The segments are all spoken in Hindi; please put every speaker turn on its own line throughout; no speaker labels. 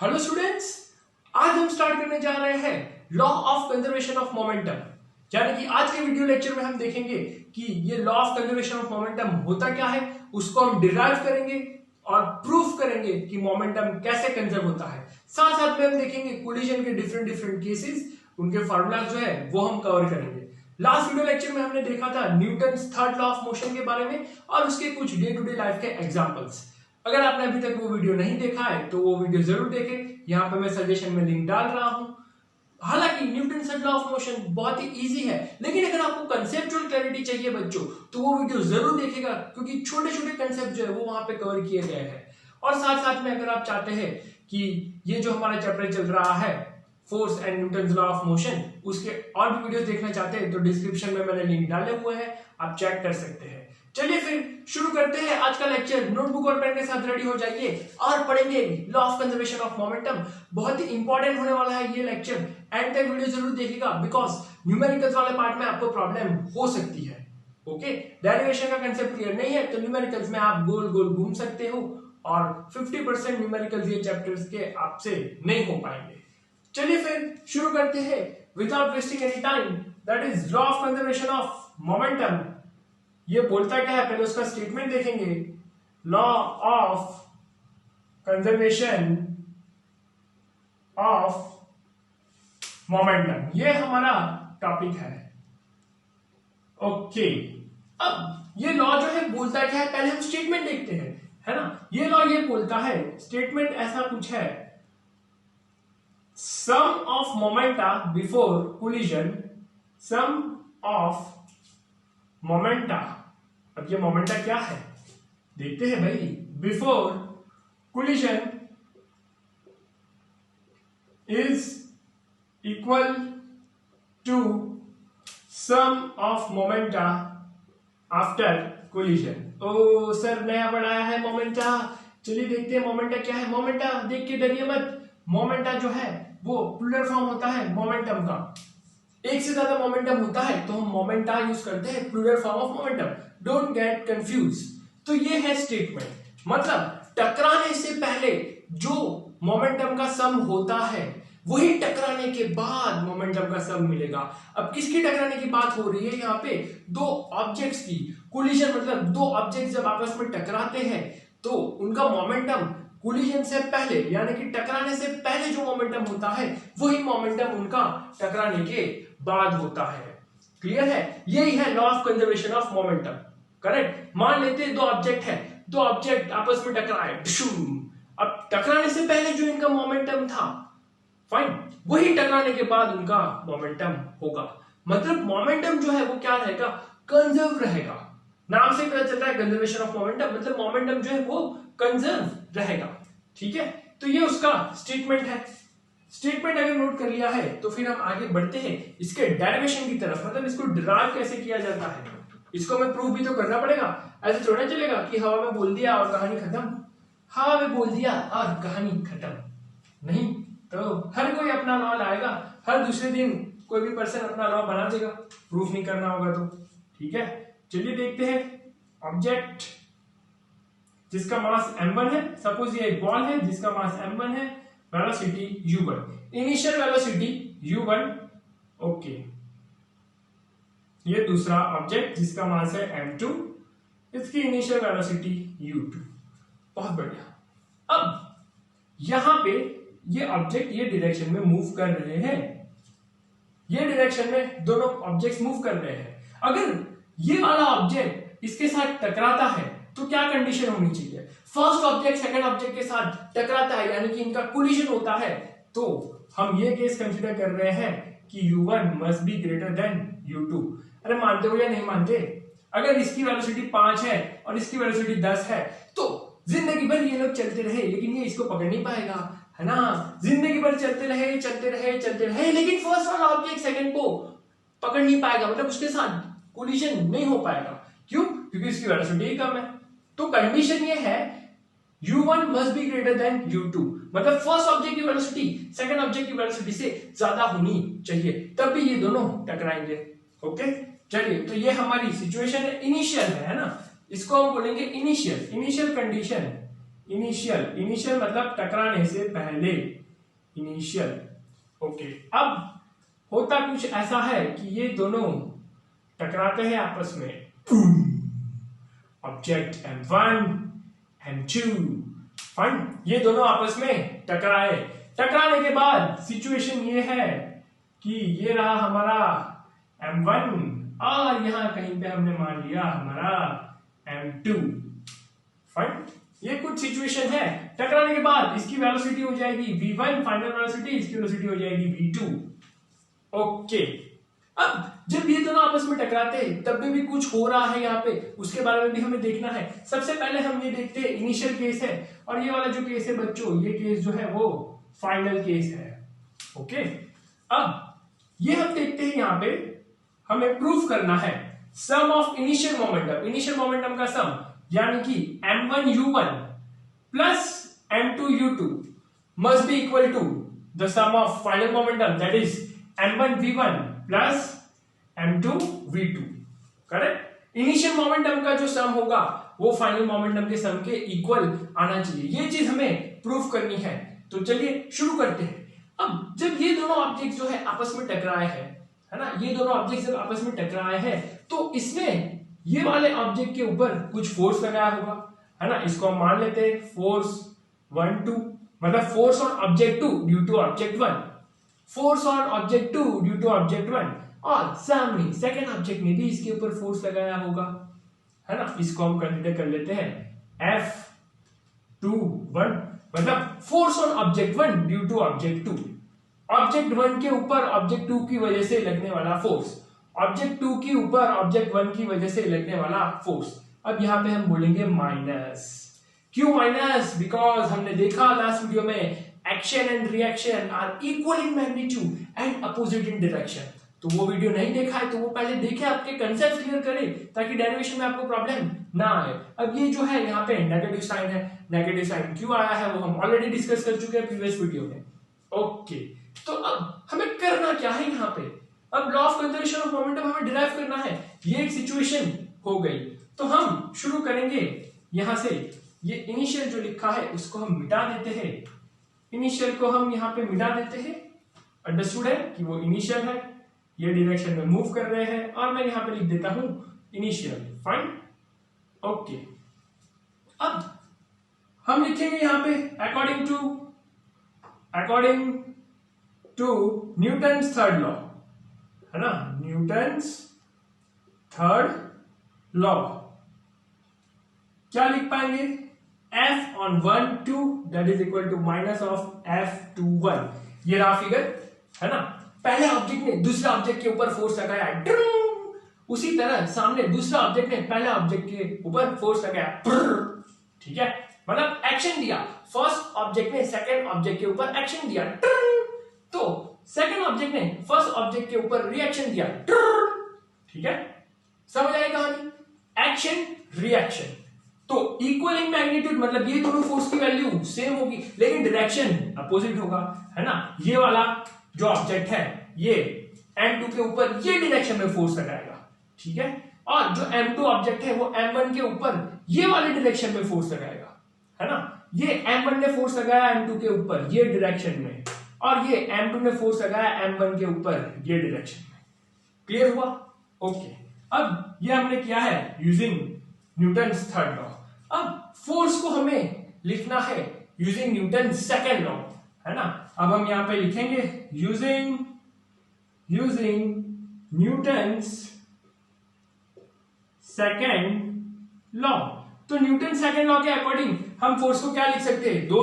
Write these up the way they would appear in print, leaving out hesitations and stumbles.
हेलो स्टूडेंट्स, आज हम स्टार्ट करने जा रहे हैं law of conservation of momentum. यानी कि आज के वीडियो लेक्चर में हम देखेंगे कि ये law of conservation of momentum होता क्या है, उसको हम डिराइव करेंगे और प्रूफ करेंगे कि मोमेंटम कैसे कंजर्व होता है। साथ साथ में हम देखेंगे कोलिजन के डिफरेंट डिफरेंट केसेस, उनके फार्मूलाज जो है वो हम कवर करेंगे। लास्ट वीडियो लेक्चर में हमने देखा था Newton's third law of motion के बारे में और उसके कुछ डे टू डे लाइफ के एग्जांपल्स। अगर आपने अभी तक वो वीडियो नहीं देखा है तो वो वीडियो जरूर देखें, यहाँ पे मैं सजेशन में लिंक डाल रहा हूं। हालांकि Newton third law of motion बहुत ही इजी है, लेकिन अगर आपको कंसेप्चुअल क्लैरिटी चाहिए बच्चों तो वो वीडियो जरूर देखेगा, क्योंकि छोटे छोटे कंसेप्ट जो है वो वहां पे कवर किए गए हैं। और साथ साथ में अगर आप चाहते हैं कि ये जो हमारा चैप्टर चल रहा है force and Newton law of motion, उसके और भी वीडियो देखना चाहते हैं तो डिस्क्रिप्शन में मैंने लिंक डाले हुए हैं, आप चेक कर सकते हैं। चलिए फिर शुरू करते हैं आज का लेक्चर। नोटबुक और पेन के साथ रेडी हो जाइए और पढ़ेंगे law of conservation of momentum. बहुत ही इंपॉर्टेंट होने वाला है ये लेक्चर, एंड तक वीडियो जरूर देखिएगा, बिकॉज न्यूमेरिकल्स वाले पार्ट में आपको प्रॉब्लम हो सकती है। ओके, डेरिवेशन का कंसेप्ट क्लियर नहीं है तो न्यूमेरिकल्स में आप गोल गोल घूम सकते हो और 50% न्यूमेरिकल्स ये चैप्टर्स के आपसे नहीं हो पाएंगे। चलिए फिर शुरू करते हैं without wasting any time. That is law of conservation of momentum. ये बोलता क्या है, पहले उसका स्टेटमेंट देखेंगे। Law of conservation of momentum, ये हमारा टॉपिक है। ओके, अब ये लॉ जो है बोलता क्या है, पहले हम स्टेटमेंट देखते हैं, है ना। ये लॉ ये बोलता है, स्टेटमेंट ऐसा कुछ है, sum of momenta before collision, sum of momenta. अब ये मोमेंटा क्या है देखते हैं भाई। Before collision is equal to sum of momenta after collision. ओ सर, नया बढ़ाया है मोमेंटा। चलिए देखते हैं मोमेंटा क्या है। मोमेंटा देख के डरिए मत। मोमेंटा जो है वो प्लूरल फॉर्म होता है मोमेंटम का। एक से ज्यादा मोमेंटम होता है तो हम मोमेंटा यूज करते हैं, plural form of momentum. Don't get confuse. तो ये है स्टेटमेंट, मतलब टकराने से पहले जो मोमेंटम का सम होता है वही टकराने के बाद मोमेंटम का सम मिलेगा। अब किसकी टकराने की बात हो रही है यहाँ पे? दो ऑब्जेक्ट्स की। कोलिजन मतलब दो ऑब्जेक्ट्स जब आपस में टकराते हैं तो उनका मोमेंटम कोलिजन से पहले यानी कि टकराने से पहले जो मोमेंटम होता है वही मोमेंटम उनका टकराने के बाद होता है। क्लियर है? यही है law of conservation of momentum. Correct. मान लेते हैं दो ऑब्जेक्ट है, दो ऑब्जेक्ट आपस में टकराए। अब टकराने से पहले जो इनका मोमेंटम था, फाइन, वही टकराने के बाद उनका मोमेंटम होगा। मतलब मोमेंटम जो है वो क्या रहेगा? कंजर्व रहेगा। नाम से पता चल रहा है कंजर्वेशन ऑफ मोमेंटम, मतलब मोमेंटम जो है वो कंजर्व रहेगा। ठीक है, तो ये उसका स्टेटमेंट है। स्टेटमेंट अगर नोट कर लिया है तो फिर हम आगे बढ़ते हैं इसके डेरिवेशन की तरफ, मतलब इसको डिराइव कैसे किया जाता है। इसको हमें प्रूफ भी तो करना पड़ेगा। ऐसे थोड़ा चलेगा कि हवा में बोल दिया और कहानी खत्म। हवा में बोल दिया और कहानी खत्म नहीं, तो हर कोई अपना लॉ लाएगा, हर दूसरे दिन कोई भी पर्सन अपना लॉ बना देगा, प्रूफ नहीं करना होगा तो। ठीक है, चलिए देखते हैं। ऑब्जेक्ट जिसका मास m1 है, सपोज ये एक बॉल है जिसका मास m1 है, velocity u1, initial velocity u1। Okay, ये दूसरा ऑब्जेक्ट जिसका मास है m2, इसकी इनिशियल वेलोसिटी u2। बहुत बढ़िया। अब यहां पे ये ऑब्जेक्ट ये डायरेक्शन में मूव कर रहे हैं, ये डायरेक्शन में दोनों ऑब्जेक्ट्स मूव कर रहे हैं। अगर ये वाला ऑब्जेक्ट इसके साथ टकराता है तो क्या कंडीशन होनी चाहिए? फर्स्ट ऑब्जेक्ट सेकंड ऑब्जेक्ट के साथ टकराता है यानी कि इनका कोलिजन होता है, तो हम ये केस कंसीडर कर रहे हैं कि u1 must be greater than u2। अरे मानते हो या नहीं मानते? अगर इसकी वेलोसिटी 5 है और इसकी वेलोसिटी 10 है तो जिंदगी भर ये लोग चलते रहे लेकिन ये इसको पकड़ नहीं पाएगा, है ना। जिंदगी भर चलते रहे चलते रहे चलते रहे, लेकिन फर्स्ट वाला ऑब्जेक्ट सेकंड को पकड़ नहीं पाएगा, मतलब उसके साथ कोलिजन नहीं हो पाएगा। क्यों? क्योंकि इसकी वेलोसिटी कम है। तो कंडीशन ये है u1 must be greater than u2, मतलब फर्स्ट ऑब्जेक्ट की वेलोसिटी सेकंड ऑब्जेक्ट की वेलोसिटी से ज्यादा होनी चाहिए, तब भी ये दोनों टकराएंगे। ओके, चलिए, तो ये हमारी सिचुएशन है, इनिशियल है ना। इसको हम बोलेंगे इनिशियल कंडीशन, इनिशियल, इनिशियल मतलब टकराने से पहले, इनिशियल। ओके, अब होता कुछ ऐसा है कि ये दोनों टकराते हैं आपस में, ऑब्जेक्ट M1 M2 फाइन, ये दोनों आपस में टकराए, टकराने के बाद सिचुएशन ये है कि ये रहा हमारा M1 और यहां कहीं पे हमने मान लिया हमारा M2 फाइन। ये कुछ सिचुएशन है, टकराने के बाद इसकी वेलोसिटी हो जाएगी v1 फाइनल वेलोसिटी, इसकी वेलोसिटी हो जाएगी v2। ओके, अब जब ये दोनों आपस में टकराते हैं तब भी कुछ हो रहा है यहाँ पे, उसके बारे में भी हमें देखना है। सबसे पहले हम ये देखते हैं इनिशियल केस है, और ये वाला जो केस है बच्चों, ये केस जो है वो फाइनल केस है। ओके, अब ये हम देखते हैं यहाँ पे हमें प्रूफ करना है sum of initial momentum, initial momentum का सम, यानी कि m1u1 plus m2u2 must be equal to the sum of final momentum, that is m1v1 plus m2v2। Correct, initial momentum का जो सम होगा वो फाइनल मोमेंटम के सम के इक्वल आना चाहिए, ये चीज हमें प्रूफ करनी है। तो चलिए शुरू करते हैं। अब जब ये दोनों ऑब्जेक्ट जो है आपस में टकराए हैं, है ना, ये दोनों ऑब्जेक्ट जब आपस में टकराए हैं तो इसमें ये वाले ऑब्जेक्ट के ऊपर कुछ फोर्स लगाया होगा, है ना, इसको हम मान लेते हैं फोर्स 1 2, मतलब force on object 2 due to object 1, force on object 2 due to object 1, और सामने सेकेंड ऑब्जेक्ट ने भी इसके ऊपर फोर्स लगाया होगा, है ना, इसको हम कंसीडर कर लेते हैं F21, मतलब force on object 1 due to object 2, object 1 के ऊपर ऑब्जेक्ट 2 की वजह से लगने वाला फोर्स, ऑब्जेक्ट 2 के ऊपर ऑब्जेक्ट 1 की वजह से लगने वाला फोर्स। अब यहां पे हम बोलेंगे माइनस, क्यों माइनस? बिकॉज हमने देखा लास्ट वीडियो में action and reaction are equal in magnitude and opposite in direction. तो वो वीडियो नहीं देखा है तो वो पहले देखे, आपके कंसेप्ट क्लियर करें ताकि डेरिवेशन में आपको प्रॉब्लम ना आए। अब ये जो है यहाँ पे नेगेटिव साइन है, नेगेटिव साइन क्यों आया है वो हम ऑलरेडी डिस्कस कर चुके हैं प्रीवियस वीडियो में। ओके, तो अब हमें करना क्या है यहाँ पे, अब law of conservation of momentum हमें डिराइव करना है। ये एक सिचुएशन हो गई, तो हम शुरू करेंगे यहां से, ये इनिशियल जो लिखा है उसको हम मिटा देते हैं, इनिशियल को हम यहाँ पे मिटा देते हैं। अंडरस्टूड है कि वो इनिशियल है, ये डायरेक्शन में मूव कर रहे हैं, और मैं यहाँ पे लिख देता हूं इनिशियल, फाइन। ओके, अब हम लिखेंगे यहाँ पे according to Newton's third law, है ना, न्यूटन्स थर्ड लॉ क्या लिख पाएंगे, F on 1 2 that is equal to minus of F21। ये रहा फिगर, है ना, पहले ऑब्जेक्ट ने दूसरे ऑब्जेक्ट के ऊपर फोर्स लगाया, उसी तरह सामने दूसरा ऑब्जेक्ट ने पहले ऑब्जेक्ट के ऊपर फोर्स लगाया, ठीक है, मतलब एक्शन दिया, फर्स्ट ऑब्जेक्ट ने सेकंड ऑब्जेक्ट के ऊपर एक्शन दिया, तो सेकंड ऑब्जेक्ट ने फर्स्ट ऑब्जेक्ट के ऊपर रिएक्शन दिया, ठीक है, समझ आई कहानी, एक्शन रिएक्शन। तो इक्वल इन मैग्नीट्यूड मतलब ये दोनों फोर्स की वैल्यू सेम होगी लेकिन डायरेक्शन अपोजिट होगा, है ना, ये वाला जो ऑब्जेक्ट है ये M2 के ऊपर ये डायरेक्शन में फोर्स लगाएगा, ठीक है, और जो M2 ऑब्जेक्ट है वो M1 के ऊपर ये वाले डायरेक्शन में फोर्स लगाएगा, है ना, ये M1 ने फोर्स लगाया M2 के ऊपर ये डायरेक्शन में, और ये M2 ने फोर्स लगाया M1 के ऊपर ये डायरेक्शन में। क्लियर हुआ? ओके, अब ये हमने किया है यूजिंग न्यूटन्स थर्ड लॉ। अब फोर्स को हमें लिखना है यूजिंग न्यूटन्स सेकंड लॉ, है ना, अब हम यहां पे लिखेंगे यूजिंग न्यूटन्स सेकंड लॉ। तो न्यूटन सेकंड लॉ के अकॉर्डिंग हम फोर्स को क्या लिख सकते हैं, दो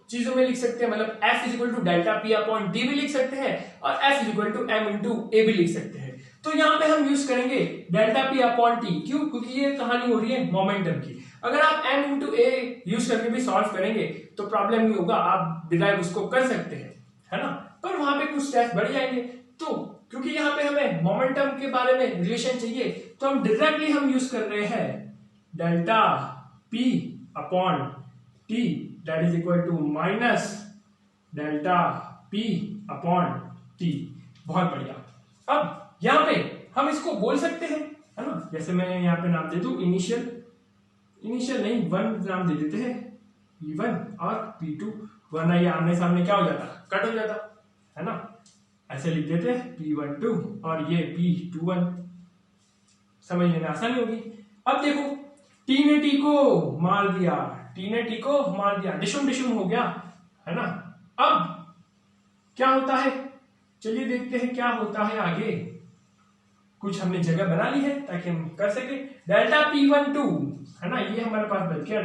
चीजों में लिख सकते हैं, मतलब F is equal to delta P upon D भी लिख सकते हैं और F is equal to M into A भी लिख सकते हैं। तो यहां पे हम यूज करेंगे डेल्टा P अपॉन T, क्यों? क्योंकि ये कहानी हो रही है मोमेंटम की। अगर आप M इंटू A यूज करके भी सॉल्व करेंगे तो प्रॉब्लम नहीं होगा, आप डिराइव उसको कर सकते हैं, है ना, पर वहां पे कुछ स्टेप्स बढ़ जाएंगे। तो क्योंकि यहाँ पे हमें मोमेंटम के बारे में रिलेशन चाहिए तो हम डायरेक्टली हम यूज कर रहे हैं delta P upon T that is equal to minus delta P upon T। बहुत बढ़िया। अब यहाँ पे हम इसको बोल सकते हैं, है ना, जैसे मैं यहाँ पे नाम दे दूं इनिशियल नहीं 1 नाम दे देते हैं, P1 और P2, वरना ये आमने सामने क्या हो जाता, कट हो जाता, है ना। ऐसे लिख देते P12 और ये P21, समझने में आसानी होगी। अब देखो टी ने टी को मार दिया, टी ने टी को मार दिया, डिशुम डिशुम हो गया, है ना। अब क्या होता है, चलिए देखते हैं क्या होता है आगे। कुछ हमने जगह बना ली है ताकि हम कर सके। डेल्टा P12 है ना, ये हमारे पास बच गया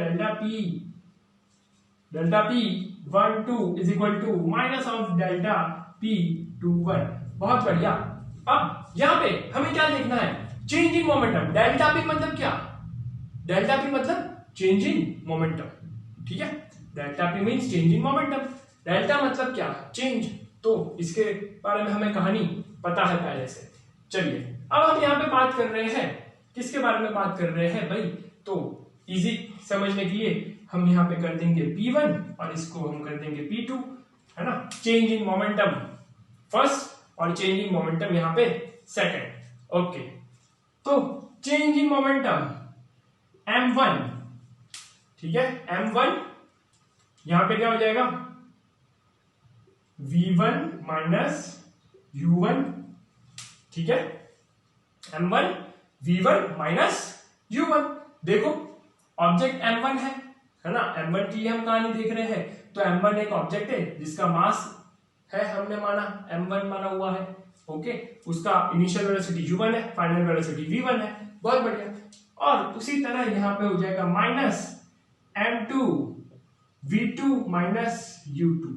delta P12 is equal to minus of delta P21। बहुत बढ़िया। अब यहां पे हमें क्या देखना है, change in momentum. Delta P मतलब क्या, डेल्टा P मतलब चेंज इन मोमेंटम, ठीक है। Delta P means change in momentum, delta मतलब क्या, चेंज। तो इसके बारे में हमें कहानी पता है पहले से। चलिए अब हम यहाँ पे बात कर रहे हैं, किसके बारे में बात कर रहे हैं भाई, तो इजी समझने के लिए हम यहाँ पे कर देंगे P1 और इसको हम कर देंगे P2, है ना। चेंज इन मोमेंटम फर्स्ट और चेंज इन मोमेंटम यहाँ पे सेकंड। ओके, तो चेंज इन मोमेंटम M1, ठीक है, M1 यहां पे क्या हो जाएगा, V1 माइनस U1, ठीक है, M1 V1 माइनस U1। देखो ऑब्जेक्ट M1 है ना, M1 की हम कहानी देख रहे हैं, तो M1 एक ऑब्जेक्ट है जिसका मास है, हमने माना M1 माना हुआ है, ओके। उसका इनिशियल वेलोसिटी U1 है, फाइनल वेलोसिटी V1 है, बहुत बढ़िया। और उसी तरह यहां पे हो जाएगा minus M2 V2 minus U2,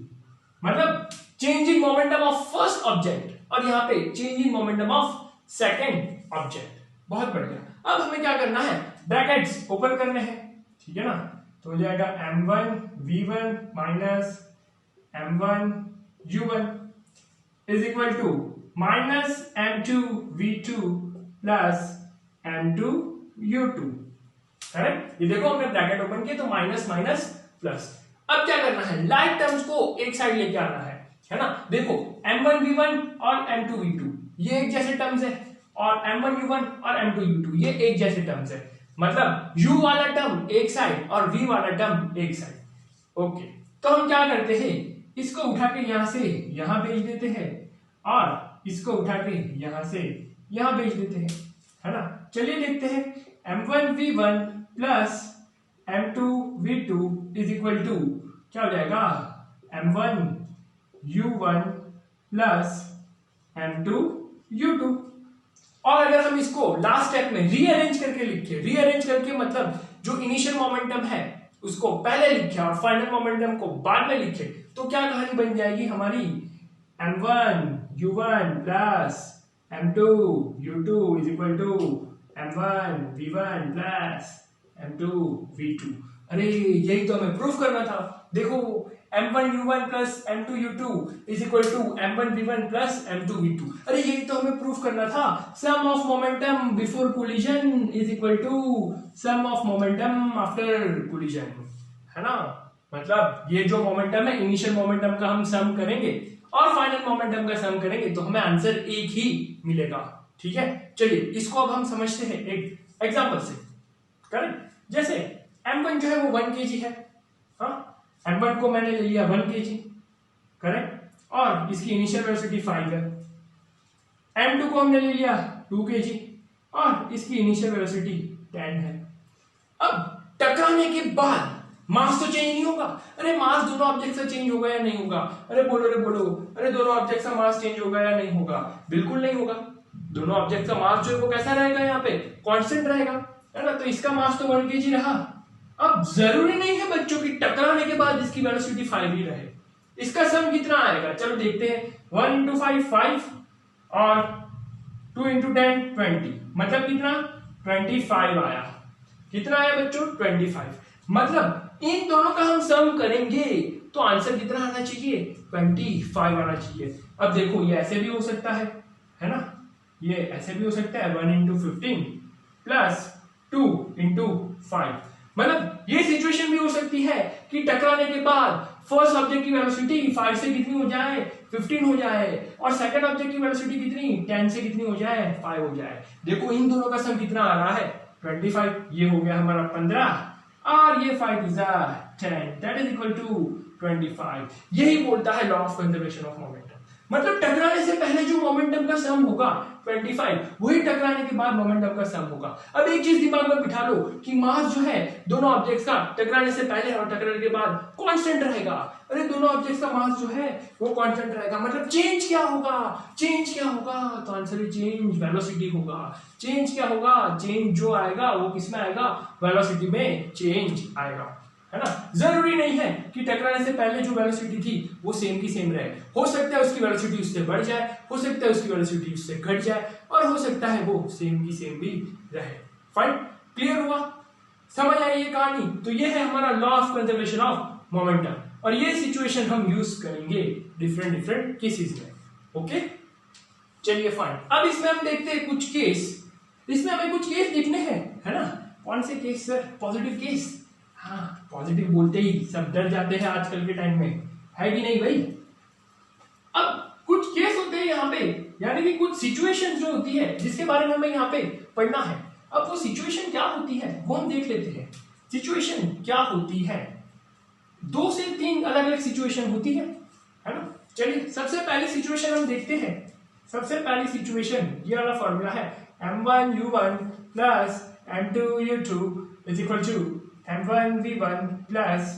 मतलब change in momentum of first object और यहाँ पे change in momentum of second object. बहुत बढ़िया। अब हमें क्या करना है, ब्रैकेट्स ओपन करने हैं, ठीक है ना। तो हो जाएगा M1 V1 minus M1 U1 is equal to minus M2 V2 plus M2 U2, correct. ये देखो हमने ब्रैकेट ओपन किया तो माइनस माइनस प्लस। अब क्या करना है, लाइक टर्म्स को एक साइड लेके आना है ना। देखो M1 V1 और M2 V2 ये एक जैसे टर्म्स है, और M1 U1 और M2 U2 ये एक जैसे टर्म्स है, मतलब U वाला टर्म एक साइड और V वाला टर्म एक साइड। ओके, तो हम क्या करते हैं, इसको उठा के यहां से यहां भेज देते हैं और इसको उठा के यहां से यहां भेज देते हैं, है ना। चलिए देखते हैं, M1 V1 plus M2 V2 is equal to क्या हो जाएगा, M1 U1 plus M2 U2। और अगर हम इसको लास्ट स्टेप में रीअरेंज करके लिखे, रीअरेंज करके मतलब जो इनिशियल मोमेंटम है उसको पहले लिखे और फाइनल मोमेंटम को बाद में लिखे, तो क्या कहानी बन जाएगी हमारी, M1 U1 plus M2 U2 is equal to M1 V1 plus M2 V2। अरे यही तो हमें प्रूफ करना था। देखो M1 U1 plus M2 U2 is equal to M1 V1 plus M2 V2। अरे यही तो हमें प्रूफ करना था, sum of momentum before collision is equal to sum of momentum after collision, है ना। मतलब ये जो मोमेंटम है, इनिशियल मोमेंटम का हम सम करेंगे और फाइनल मोमेंटम का सम करेंगे तो हमें आंसर एक ही मिलेगा, ठीक है। चलिए इसको अब हम समझते हैं एक एग्जांपल से, करेक्ट। जैसे M1 जो है वो 1 kg है, हाँ, M1 को मैंने ले लिया 1 kg, करेक्ट, और इसकी इनिशियल वेलोसिटी 5 है। M2 को हमने ले लिया 2 kg और इसकी इनिशियल वेलोसिटी 10 है। अब टकराने के बाद मास तो चेंज नहीं होगा। अरे मास दोनों ऑब्जेक्ट से चेंज होगा या नहीं होगा, अरे बोलो, अरे दोनों ऑब्जेक्ट का मास चेंज होगा या नहीं होगा, बिल्कुल नहीं होगा। दोनों ऑब्जेक्ट का मास जो है वो कैसा रहेगा, यहाँ पे कांस्टेंट रहेगा, है ना। तो इसका मास तो 1 kg रहा। अब जरूरी नहीं है बच्चों की टकराने के बाद इसकी वेलोसिटी 5 ही रहे। इसका सम कितना आएगा, चलो देखते हैं। 1 into 5 5 और 2 into 10 20, मतलब कितना 25 आया। कितना आया बच्चों 25। मतलब इन दोनों का हम सम करेंगे तो आंसर कितना आना चाहिए 25 आना चाहिए। अब देखो ये ऐसे भी हो सकता है ना, ये ऐसे भी हो सकता है 1 into 15 प्लस 2 into 5। मतलब ये सिचुएशन भी हो सकती है कि टकराने के बाद फर्स्ट ऑब्जेक्ट की वेलोसिटी 5 से कितनी हो जाए 15 हो जाए, और सेकंड ऑब्जेक्ट की वेलोसिटी कितनी 10 से कितनी हो जाए 5 हो जाए। देखो इन दोनों का सम कितना आ रहा है 25। ये हो गया हमारा 15 और ये 5 is 10 that is equal to 25। यही बोलता है law of conservation of momentum. मतलब टकराने से पहले जो मोमेंटम का सम होगा 25, वही टकराने के बाद मोमेंटम का सम होगा। अब एक चीज दिमाग में बिठा लो कि मास जो है दोनों ऑब्जेक्ट्स का टकराने से पहले और टकराने के बाद कांस्टेंट रहेगा। अरे दोनों ऑब्जेक्ट्स का मास जो है वो कांस्टेंट रहेगा, मतलब चेंज क्या होगा? चेंज क्या होगा? तो आंसर है चेंज वेलोसिटी होगा। चेंज क्या होगा? चेंज जो आएगा वो किसमें आएगा? वेलोसिटी में चेंज आएगा, है ना। जरूरी नहीं है कि टकराने से पहले जो वेलोसिटी थी वो सेम की सेम रहे। हो सकता है उसकी वेलोसिटी उससे बढ़ जाए, हो सकता है उसकी वेलोसिटी उससे घट जाए, और हो सकता है वो सेम की सेम भी रहे। फाइन, क्लियर हुआ? समझ आई ये कहानी? तो ये है हमारा law of conservation of momentum, और ये सिचुएशन हम यूज करेंगे डिफरेंट केसेस में। ओके, चलिए फाइन। अब इसमें हम देखते हैं कुछ केस। इसमें हमें कुछ केस लिखने हैं, है ना। कौन से केस सर? Positive case. हाँ, पॉजिटिव बोलते ही सब डर जाते हैं आजकल के टाइम में, है कि नहीं भाई? अब कुछ केस होते हैं यहाँ पे, यानी कि कुछ सिचुएशन जो होती है जिसके बारे में हमें यहाँ पे पढ़ना है। अब वो सिचुएशन क्या होती है वो हम देख लेते हैं। सिचुएशन क्या होती है? 2 से 3 अलग अलग सिचुएशन होती है ना। चलिए सबसे पहली सिचुएशन हम देखते हैं। सबसे पहली सिचुएशन ये वाला फॉर्मूला है m1u1 plus m2u2 is equal to m1v1 plus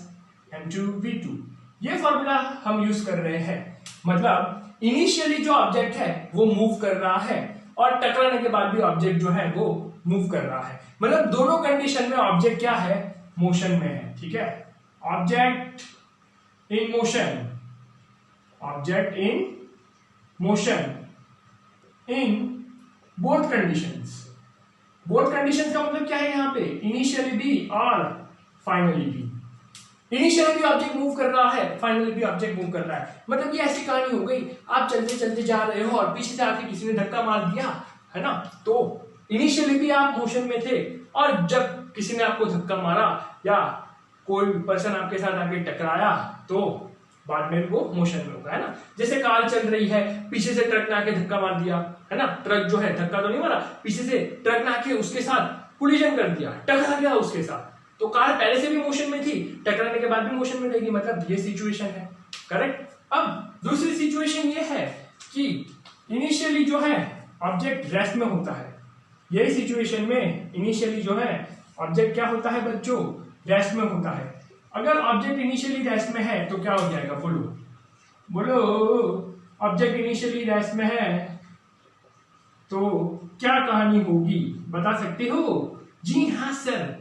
m2v2। ये फॉर्मूला हम यूज कर रहे हैं। मतलब इनिशियली जो ऑब्जेक्ट है वो मूव कर रहा है, और टकराने के बाद भी ऑब्जेक्ट जो है वो मूव कर रहा है। मतलब दोनों कंडीशन में ऑब्जेक्ट क्या है? मोशन में है। ठीक है, object in motion, object in motion in both conditions. Both conditions का मतलब क्या है यहाँ पे? इनिशियली भी और फाइनली भी। इनिशियली भी ऑब्जेक्ट मूव कर रहा है, फाइनली भी ऑब्जेक्ट मूव कर रहा है। मतलब ये ऐसी कहानी हो गई, आप चलते चलते जा रहे हो और पीछे से आके किसी ने धक्का मार दिया, है ना। तो इनिशियली भी आप मोशन में थे, और जब किसी ने आपको धक्का मारा या कोई पर्सन आपके साथ आके टकराया तो बाद में वो मोशन में होगा, है ना। जैसे कार चल रही है, पीछे से ट्रक ने आके धक्का मार दिया, है ना। ट्रक जो है धक्का तो नहीं मारा, पीछे से ट्रक ने आके उसके साथ कोलिजन कर दिया, टकरा गया उसके साथ। तो कार पहले से भी मोशन में थी, टकराने के बाद भी मोशन में रहेगी। मतलब ये सिचुएशन है, करेक्ट। अब दूसरी सिचुएशन ये है कि इनिशियली जो है ऑब्जेक्ट रेस्ट में होता है। यही सिचुएशन में इनिशियली जो है ऑब्जेक्ट क्या होता है बच्चों? रेस्ट में होता है। अगर ऑब्जेक्ट इनिशियली रेस्ट में है तो क्या हो जाएगा? बोलो बोलो। ऑब्जेक्ट इनिशियली रेस्ट में है तो क्या कहानी होगी, बता सकते हो? जी हाँ सर,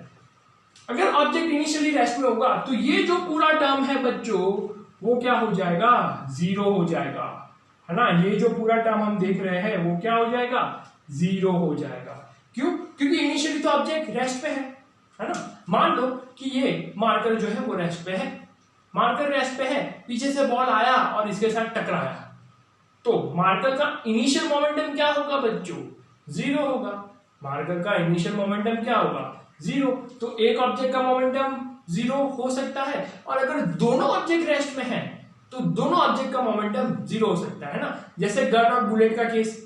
अगर ऑब्जेक्ट इनिशियली रेस्ट में होगा तो ये जो पूरा टर्म है बच्चों वो क्या हो जाएगा? 0 हो जाएगा, है ना। ये जो पूरा टर्म हम देख रहे हैं वो क्या हो जाएगा? 0 हो जाएगा। क्यों? क्योंकि इनिशियली तो ऑब्जेक्ट रेस्ट पे है ना। मान लो कि ये मार्कर जो है वो रेस्ट पे है, मार्कर रेस्ट पे है, पीछे से बॉल आया और इसके साथ टकराया, तो मार्कर का इनिशियल मोमेंटम क्या होगा बच्चों? 0 होगा। मार्कर का इनिशियल मोमेंटम क्या होगा? 0। तो एक ऑब्जेक्ट का मोमेंटम 0 हो सकता है, और अगर दोनों ऑब्जेक्ट रेस्ट में हैं तो दोनों ऑब्जेक्ट का मोमेंटम 0 हो सकता है ना। जैसे गन और बुलेट का केस,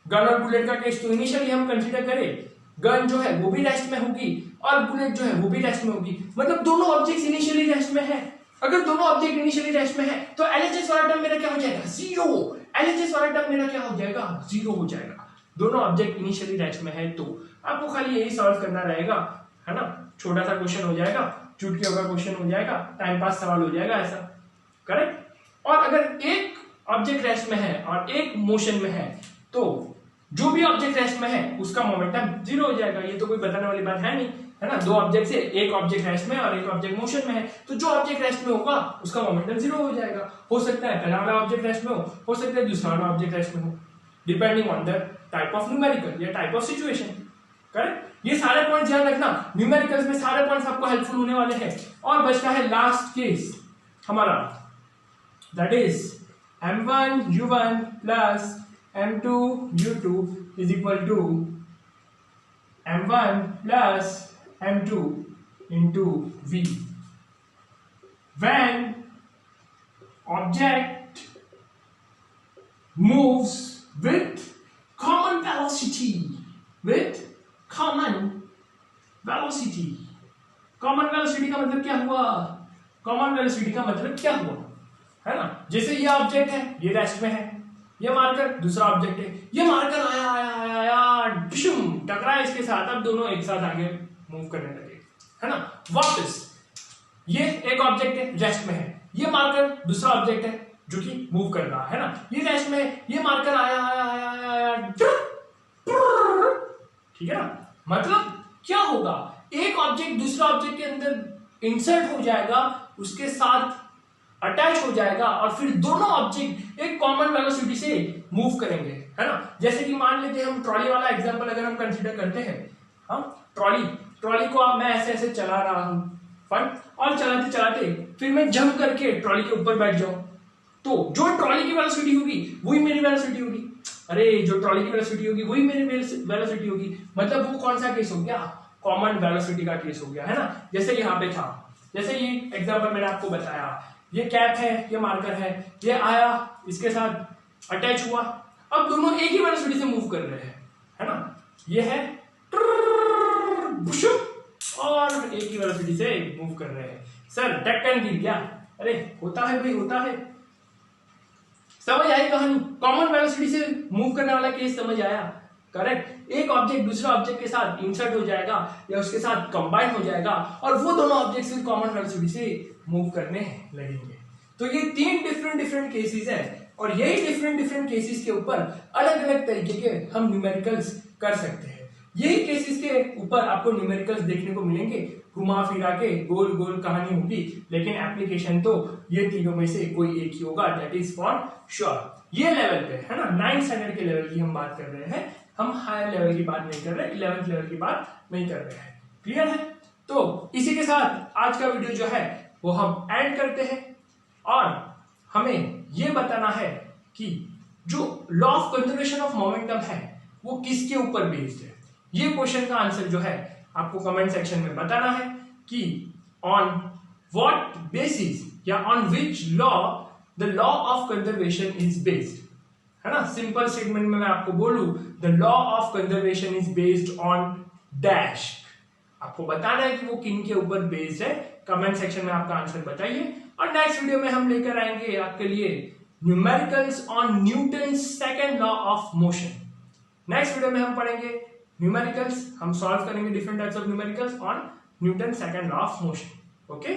गन और बुलेट का केस तो इनिशियली हम कंसीडर करें, गन जो है वो भी रेस्ट में होगी और बुलेट जो है वो भी रेस्ट में होगी। मतलब दोनों ऑब्जेक्ट्स इनिशियली रेस्ट में है। अगर दोनों ऑब्जेक्ट इनिशियली रेस्ट में है तो एलएचएस वाला टर्म मेरा क्या हो जाएगा? 0। एलएचएस वाला टर्म मेरा क्या हो जाएगा? 0 हो जाएगा। दोनों ऑब्जेक्ट इनिशियली रेस्ट में है। तो आपको खाली यही सॉल्व करना रहेगा, है ना। छोटा सा क्वेश्चन हो जाएगा, चुटकियों का क्वेश्चन हो जाएगा, टाइम पास सवाल हो जाएगा ऐसा, करेक्ट। और अगर एक ऑब्जेक्ट रेस्ट में है और एक मोशन में है तो जो भी ऑब्जेक्ट रेस्ट में है उसका मोमेंटम 0 हो जाएगा। ये तो कोई बताने वाली बात है नहीं, है ना। दो ऑब्जेक्ट से एक ऑब्जेक्ट रेस्ट में और एक ऑब्जेक्ट मोशन में है, तो जो ऑब्जेक्ट रेस्ट में होगा उसका मोमेंटम 0 हो जाएगा। हो सकता है पहला वाला ऑब्जेक्ट रेस्ट में हो सकता है दूसरा वाला ऑब्जेक्ट रेस्ट में हो, depending on the type of numerical या टाइप ऑफ सिचुएशन, करेक्ट। ये सारे पॉइंट ध्यान रखना, न्यूमेरिकल्स में सारे पॉइंट्स आपको हेल्पफुल होने वाले हैं। और बचता है लास्ट केस हमारा, that is m1u1 plus m2u2 is equal to m1 plus m2 into v. When object moves with common velocity, with common velocity, common velocity का मतलब क्या हुआ? कॉमन वेलोसिटी का मतलब क्या हुआ, है ना। जैसे ये ऑब्जेक्ट है, ये रेस्ट में है, ये मार्कर दूसरा ऑब्जेक्ट है, ये मार्कर आया आया आया आया डिशुम टकराया इसके साथ, अब दोनों एक साथ आगे मूव करने लगे, है ना। वापस ये एक ऑब्जेक्ट है, रेस्ट में है, ये मार्कर दूसरा ऑब्जेक्ट है जो कि मूव कर रहा है ना, ये रेस्ट में है, ये मार्कर आया आया आया आया, ठीक है ना। मतलब क्या होगा, एक ऑब्जेक्ट दूसरा ऑब्जेक्ट के अंदर इंसर्ट हो जाएगा, उसके साथ अटैच हो जाएगा और फिर दोनों ऑब्जेक्ट एक कॉमन वेलोसिटी से मूव करेंगे, है ना। जैसे कि मान लेते हैं हम ट्रॉली वाला एग्जांपल अगर हम कंसीडर करते हैं, हम ट्रॉली को अब मैं ऐसे ऐसे चला रहा हूं फन, और चलाते चलाते फिर मैं जंप करके ट्रॉली के ऊपर बैठ जाऊं, तो जो ट्रॉली की वेलोसिटी होगी वही मेरी वेलोसिटी होगी, अरे जो ट्रॉली की वेलोसिटी होगी वही मेरी वेलोसिटी होगी, मतलब वो कौन सा केस हो गया, कॉमन वेलोसिटी का केस हो गया, है ना। जैसे यहाँ पे था, जैसे ये एग्जांपल मैंने आपको बताया, ये कैप है, ये मार्कर है, ये आया इसके साथ अटैच हुआ, अब दोनों एक ही वेलोसिटी से मूव कर रहे हैं, है ना। ये है और एक ही वेलोसिटी से मूव कर रहे हैं। सर ढक्कन गिर गया, अरे होता है भाई, होता है। समझ आई कहानी, कॉमन वेलोसिटी से मूव करने वाला केस समझ आया, करेक्ट। एक ऑब्जेक्ट दूसरा ऑब्जेक्ट के साथ इंसर्ट हो जाएगा या उसके साथ कंबाइन हो जाएगा और वो दोनों ऑब्जेक्ट से कॉमन वेलोसिटी से मूव करने लगेंगे। तो ये 3 डिफरेंट केसेस हैं और यही डिफरेंट केसेस के ऊपर अलग अलग तरीके के हम न्यूमेरिकल्स कर सकते हैं। यही केसेस के ऊपर आपको न्यूमेरिकल्स देखने को मिलेंगे, घुमा फिरा के गोल गोल कहानी होगी, लेकिन एप्लीकेशन तो ये तीनों में से कोई एक ही होगा, दैट इज फॉर श्योर। ये लेवल पे, है ना, 9th स्टैंडर्ड के लेवल की हम बात कर रहे हैं, हम हायर लेवल की बात नहीं कर रहे, 11th लेवल की बात नहीं कर रहे हैं। क्लियर है। तो इसी के साथ आज का वीडियो जो है वो हम एंड करते हैं और हमें ये बताना है कि जो law of conservation of momentum है वो किसके ऊपर बेस्ड है। ये क्वेश्चन का आंसर जो है आपको कमेंट सेक्शन में बताना है कि ऑन व्हाट बेसिस या on which law the law of conservation is based, है ना। सिंपल स्टेटमेंट में मैं आपको बोलूं, the law of conservation is based on dash, आपको बताना है कि वो किन के ऊपर बेस्ड है। कमेंट सेक्शन में आपका आंसर बताइए और नेक्स्ट वीडियो में हम लेकर आएंगे आपके लिए numericals on Newton second law of motion. Next video में हम पढ़ेंगे न्यूमेरिकल्स, हम सॉल्व करेंगे different types of numericals on Newton second law of motion. Okay.